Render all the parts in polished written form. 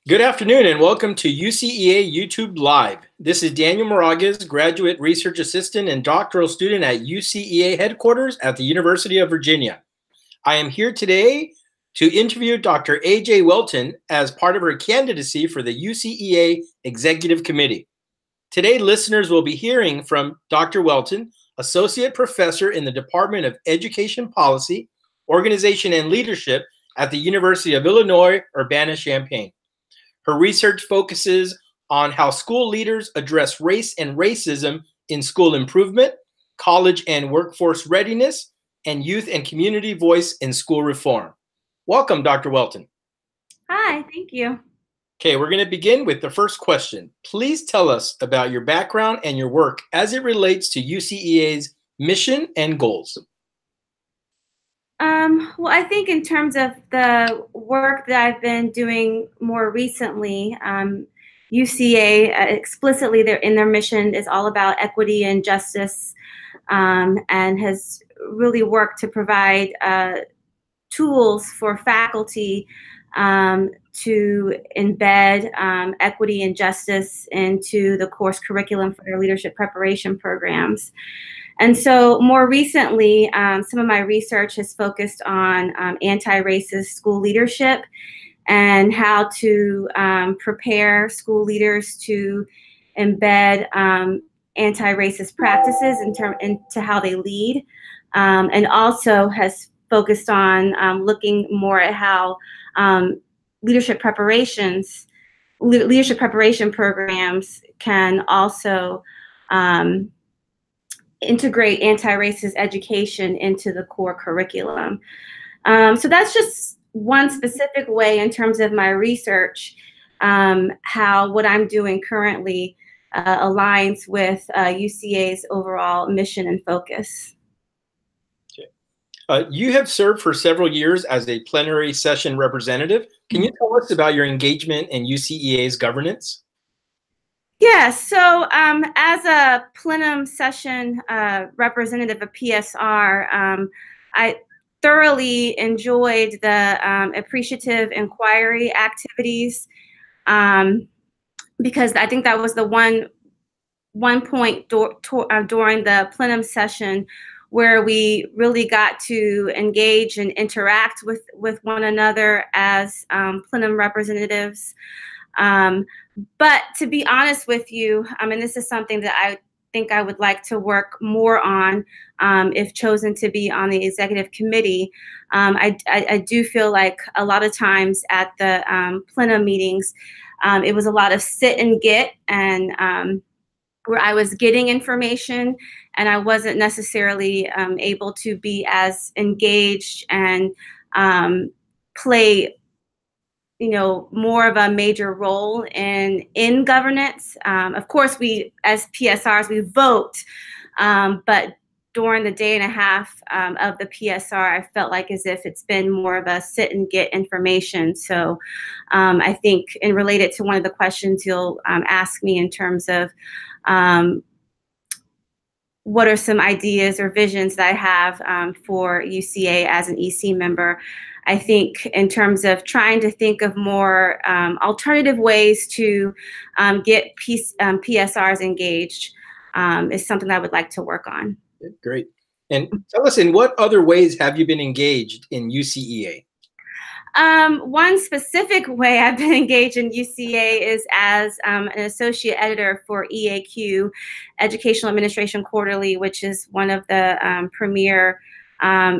Good afternoon and welcome to UCEA YouTube Live. This is Daniel Moragas, Graduate Research Assistant and Doctoral Student at UCEA Headquarters at the University of Virginia. I am here today to interview Dr. A.J. Welton as part of her candidacy for the UCEA Executive Committee. Today, listeners will be hearing from Dr. Welton, Associate Professor in the Department of Education Policy, Organization and Leadership at the University of Illinois, Urbana-Champaign. Her research focuses on how school leaders address race and racism in school improvement, college and workforce readiness, and youth and community voice in school reform. Welcome, Dr. Welton. Hi, thank you. Okay, we're going to begin with the first question. Please tell us about your background and your work as it relates to UCEA's mission and goals. Well, I think in terms of the work that I've been doing more recently, UCEA explicitly in their mission is all about equity and justice, and has really worked to provide tools for faculty to embed equity and justice into the course curriculum for their leadership preparation programs. And so more recently, some of my research has focused on anti-racist school leadership and how to prepare school leaders to embed anti-racist practices into how they lead, and also has focused on looking more at how leadership preparation programs can also integrate anti-racist education into the core curriculum. So that's just one specific way in terms of my research, how what I'm doing currently aligns with UCEA's overall mission and focus. Okay. You have served for several years as a plenary session representative. Can you tell us about your engagement in UCEA's governance? Yeah, so as a plenum session representative of PSR, I thoroughly enjoyed the appreciative inquiry activities, because I think that was the one point during the plenum session where we really got to engage and interact with one another as plenum representatives. But to be honest with you, and this is something that I think I would like to work more on if chosen to be on the executive committee. I do feel like a lot of times at the plenum meetings, it was a lot of sit and get, and where I was getting information and I wasn't necessarily able to be as engaged and play more of a major role in governance. Of course, we as PSRs, we vote, but during the day and a half of the PSR, I felt like as if it's been more of a sit and get information. So I think, and related to one of the questions you'll ask me in terms of what are some ideas or visions that I have for UCEA as an EC member, I think in terms of trying to think of more alternative ways to get PSRs engaged is something I would like to work on. Great. And tell us, in what other ways have you been engaged in UCEA? One specific way I've been engaged in UCEA is as an associate editor for EAQ, Educational Administration Quarterly, which is one of the premier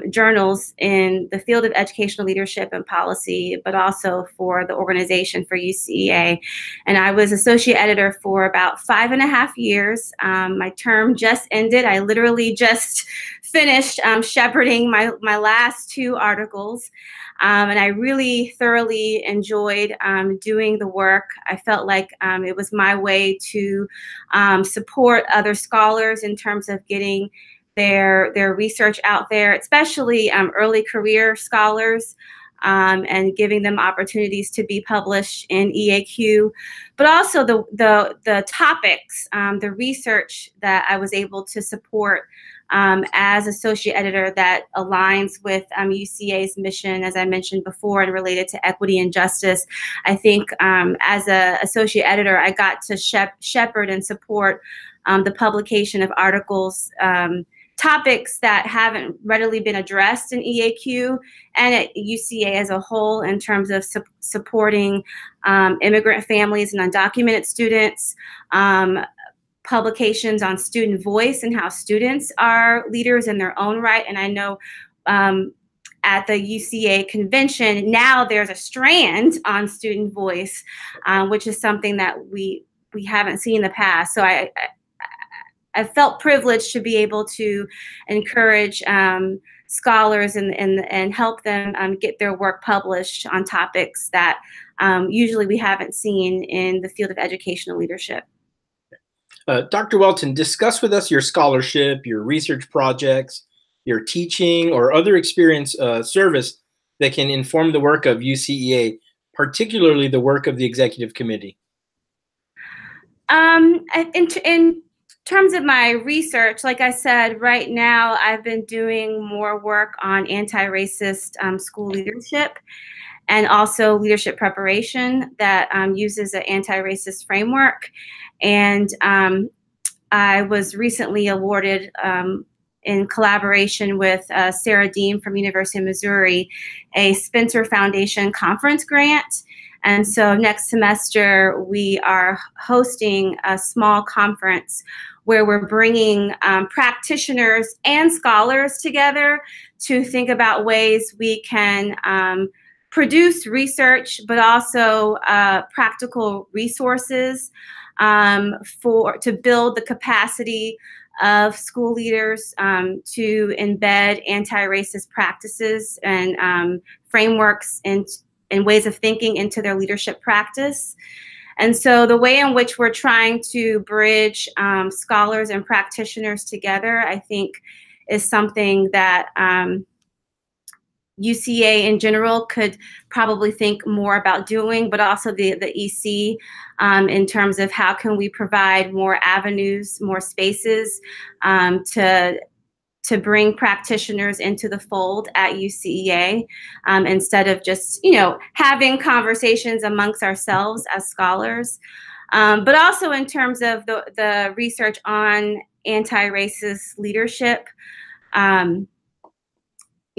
journals in the field of educational leadership and policy, but also for the organization for UCEA. And I was associate editor for about 5.5 years. My term just ended. I literally just finished shepherding my last 2 articles. And I really thoroughly enjoyed doing the work. I felt like it was my way to support other scholars in terms of getting their research out there, especially early career scholars. and giving them opportunities to be published in EAQ, but also the topics, the research that I was able to support as associate editor that aligns with UCEA's mission, as I mentioned before, and related to equity and justice. I think as an associate editor, I got to shepherd and support the publication of articles, topics that haven't readily been addressed in EAQ and at UCEA as a whole, in terms of supporting immigrant families and undocumented students, publications on student voice and how students are leaders in their own right. And I know at the UCEA convention, now there's a strand on student voice, which is something that we haven't seen in the past. So I felt privileged to be able to encourage scholars and help them get their work published on topics that usually we haven't seen in the field of educational leadership. Dr. Welton, discuss with us your scholarship, your research projects, your teaching, or other experience service that can inform the work of UCEA, particularly the work of the Executive Committee. In terms of my research, like I said, right now I've been doing more work on anti-racist school leadership and also leadership preparation that uses an anti-racist framework. And I was recently awarded, in collaboration with Sarah Dean from University of Missouri, a Spencer Foundation conference grant. And so next semester, we are hosting a small conference where we're bringing practitioners and scholars together to think about ways we can produce research, but also practical resources to build the capacity of school leaders to embed anti-racist practices and frameworks and ways of thinking into their leadership practice. And so the way in which we're trying to bridge scholars and practitioners together, I think, is something that UCEA in general could probably think more about doing, but also the EC in terms of how can we provide more avenues, more spaces to bring practitioners into the fold at UCEA instead of just, having conversations amongst ourselves as scholars, but also in terms of the research on anti-racist leadership.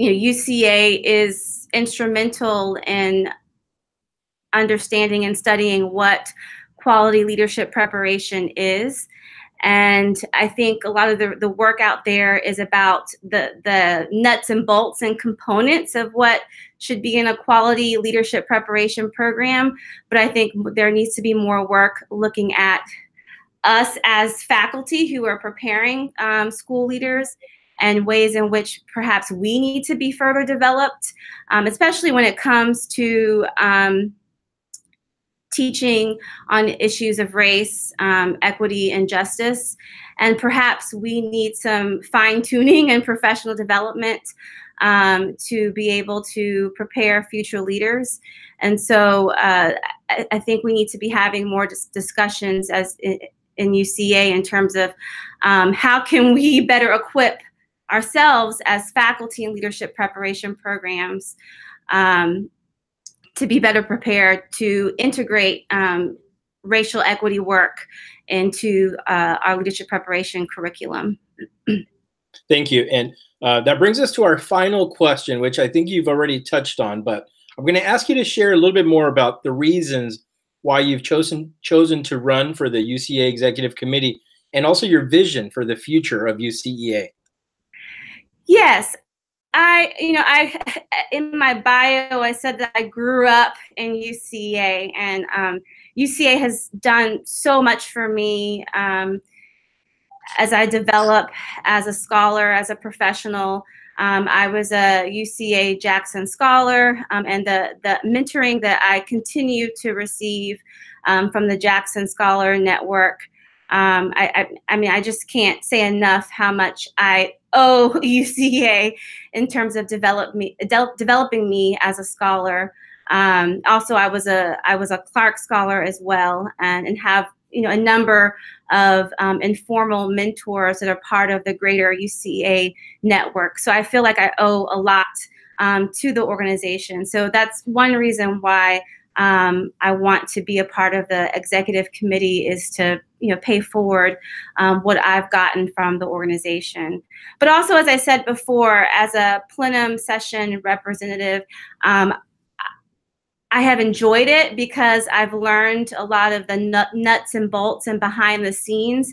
UCEA is instrumental in understanding and studying what quality leadership preparation is. And I think a lot of the work out there is about the nuts and bolts and components of what should be in a quality leadership preparation program. But I think there needs to be more work looking at us as faculty who are preparing school leaders and ways in which perhaps we need to be further developed, especially when it comes to teaching on issues of race, equity, and justice. And perhaps we need some fine-tuning and professional development to be able to prepare future leaders. And so I think we need to be having more discussions in UCEA in terms of how can we better equip ourselves as faculty in leadership preparation programs to be better prepared to integrate racial equity work into our leadership preparation curriculum. Thank you. And that brings us to our final question, which I think you've already touched on, but I'm going to ask you to share a little bit more about the reasons why you've chosen to run for the UCEA Executive Committee and also your vision for the future of UCEA. Yes, I in my bio, I said that I grew up in UCEA, and UCEA has done so much for me as I develop as a scholar, as a professional. I was a UCEA Jackson Scholar, and the mentoring that I continue to receive from the Jackson Scholar Network I mean, I just can't say enough how much I owe UCEA in terms of developing me as a scholar. Also, I was a Clark Scholar as well, and have a number of informal mentors that are part of the greater UCEA network. So I feel like I owe a lot to the organization. So that's one reason why I want to be a part of the executive committee, is to pay forward what I've gotten from the organization. But also, as I said before, as a plenum session representative, I have enjoyed it because I've learned a lot of the nuts and bolts and behind the scenes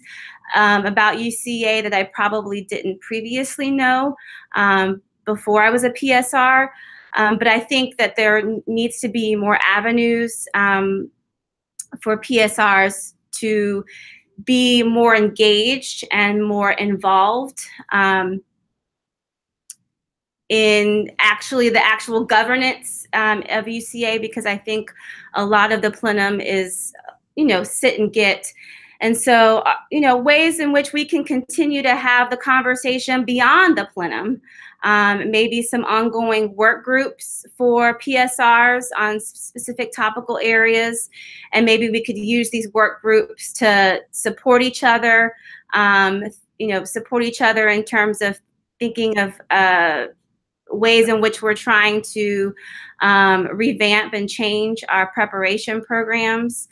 about UCEA that I probably didn't previously know before I was a PSR. But I think that there needs to be more avenues for PSRs to be more engaged and more involved in the actual governance of UCEA, because I think a lot of the plenum is, sit and get. And so, ways in which we can continue to have the conversation beyond the plenum, maybe some ongoing work groups for PSRs on specific topical areas, and maybe we could use these work groups to support each other, support each other in terms of thinking of ways in which we're trying to revamp and change our preparation programs.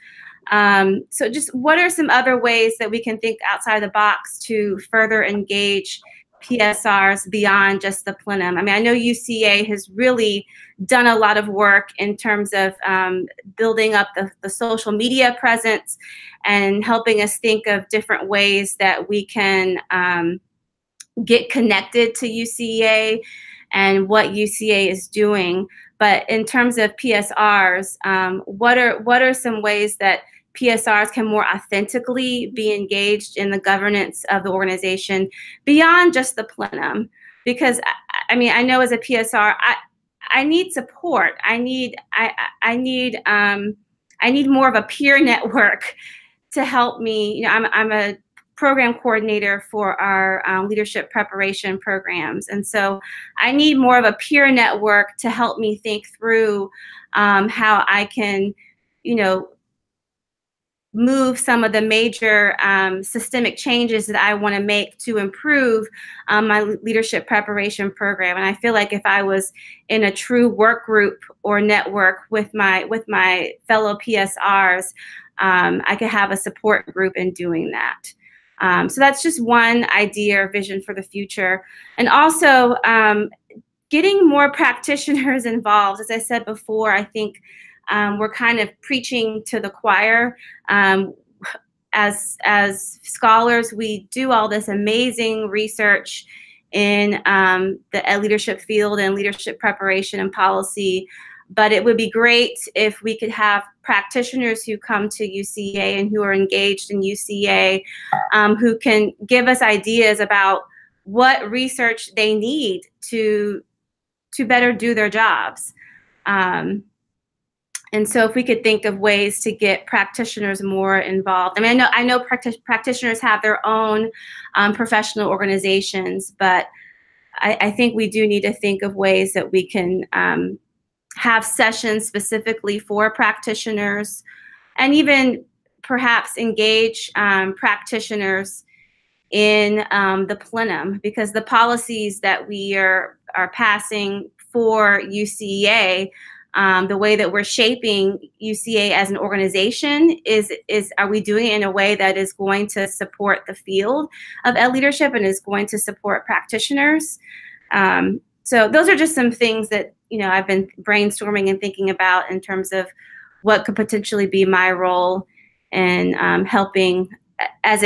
So just what are some other ways that we can think outside the box to further engage PSRs beyond just the plenum? I mean, I know UCEA has really done a lot of work in terms of building up the social media presence and helping us think of different ways that we can get connected to UCEA and what UCEA is doing. But in terms of PSRs, what are some ways that PSRs can more authentically be engaged in the governance of the organization beyond just the plenum? Because I mean, I know as a PSR, I need support. I need more of a peer network to help me. I'm a program coordinator for our leadership preparation programs. And so I need more of a peer network to help me think through how I can, move some of the major systemic changes that I want to make to improve my leadership preparation program. And I feel like if I was in a true work group or network with my fellow PSRs, I could have a support group in doing that. So that's just one idea or vision for the future. And also getting more practitioners involved. As I said before, I think we're kind of preaching to the choir. As scholars, we do all this amazing research in the leadership field and leadership preparation and policy. But it would be great if we could have practitioners who come to UCEA and who are engaged in UCEA, who can give us ideas about what research they need to better do their jobs. And so if we could think of ways to get practitioners more involved. I mean, I know practitioners have their own professional organizations, but I think we do need to think of ways that we can have sessions specifically for practitioners, and even perhaps engage practitioners in the plenum, because the policies that we are passing for UCEA, the way that we're shaping UCEA as an organization is are we doing it in a way that is going to support the field of ed leadership and is going to support practitioners? So those are just some things that I've been brainstorming and thinking about in terms of what could potentially be my role in helping as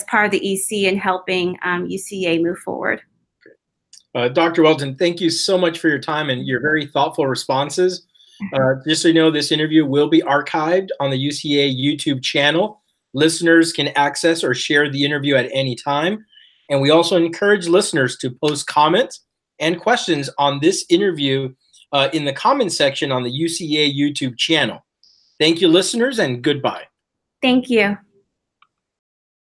part of the EC and helping UCEA move forward. Dr. Welton, thank you so much for your time and your very thoughtful responses. Just so you know, this interview will be archived on the UCEA YouTube channel. Listeners can access or share the interview at any time. And we also encourage listeners to post comments and questions on this interview in the comments section on the UCEA YouTube channel. Thank you, listeners, and goodbye. Thank you.